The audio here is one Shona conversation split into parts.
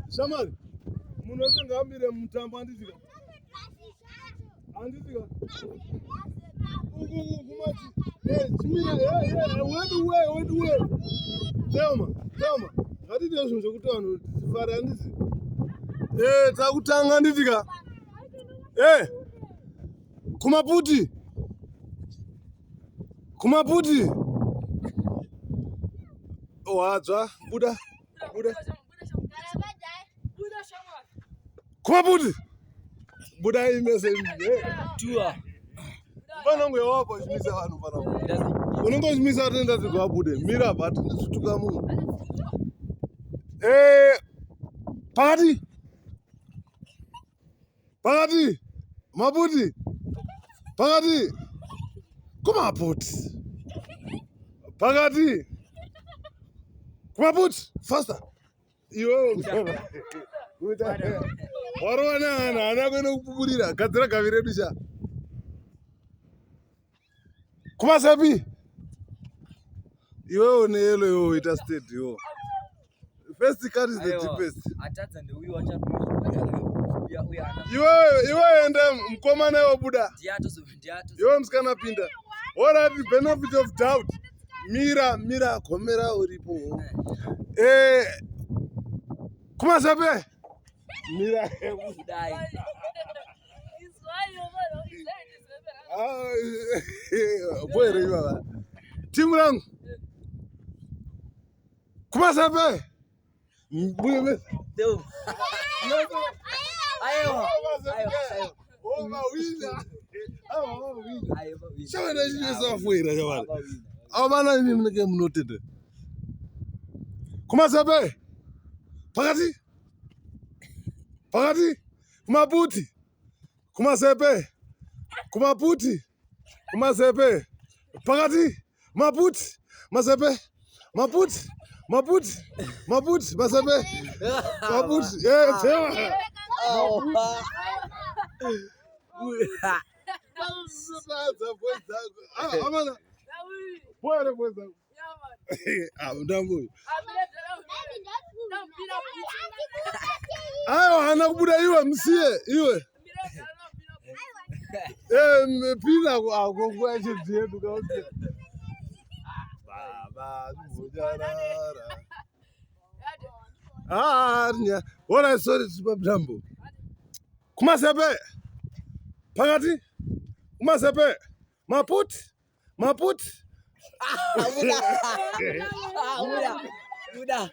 Shamari, munosenga ambire mutambo andizika. Kumati. Where do we? Thelma. Ngati ndizvo zvekuti vanhu tifare andisi. Takutanga andisika. Kumaputi. Wadzwa, buda. Kumaputi. Buda imese. Tua. Vanongo yawapo zvimisa vanhu pana. Unongozvimisa atenda zvabude. Mira but ndisutuka munhu. Pakati. Maputi. Pakati. Kumaputi. Pakati. Kumaputi. Faster. Iwe. Warwana ana kwenda kupupurira. Gadzira gavire dusha. Kumasepi. Iwe one yellow yo ita state yo. First card is the cheapest. Atatsa ndeuyu wacha. Iwe ende mkoma nayo buda. Ndiato. Iwe msikana pinda. What are the benefit of doubt? Mira komera uripo. Kumasepe. Mira Kudai. Bwere iwa. Timu langu. Kumasepe. Mbuye Deu. Ayo. Shawara jinesa fuira jawara. Abana ni mneke mnotete. Kumasepe. Pakati. Kumaputi. Kumasepe. Kumaputi. Kumasepe. Pakati. Maputi. Masepe. Maputi. Masepe. Maputi. Tewa. Amana. Bweza. Ndambu. Ayo hana kubuda iwe msie iwe. Pina kwa chipsi tukaote. Baba mujarara. Nya. Ora sorry Ndambu. Kumasepe. Pakati. Kumasepe. Maputi. Buda.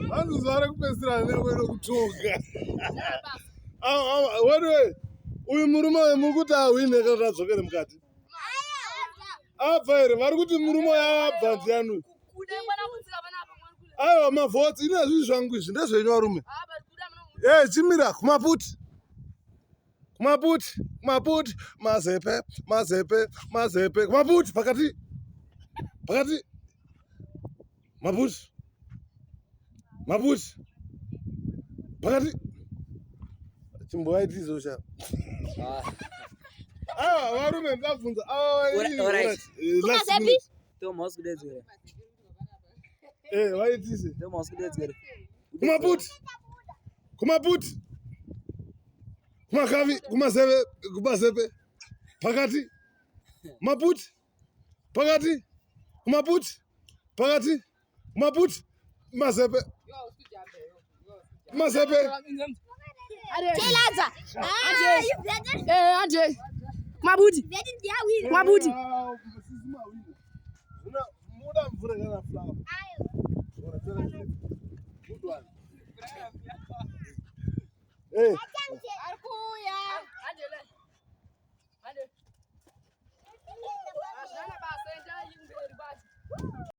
Vanhu zvare kupesira nekwenda kutoka. Wewe uyu murume mukuti awine kana adzokere mukati. Abva here vari kuti murume yabva ndianu. Aiwa mavhotsi ine zvinhu zvangu izvi ndezvenyu varume. Chimira Kumaputi. Masepe. Kumaputi pakati. Maputi. Pakati. Chimboaitizo sha. Varume ndabvunza. Kumasepi. Tomos kudedzera. Waitise. Tomos kudedzera. Kumaputi. Kumakavi, kumasepe. Pakati. Maputi. Pakati. Kumaputi. Masepe. Telaza. Anje. Maputi. Muda mvura kana flower. Good one.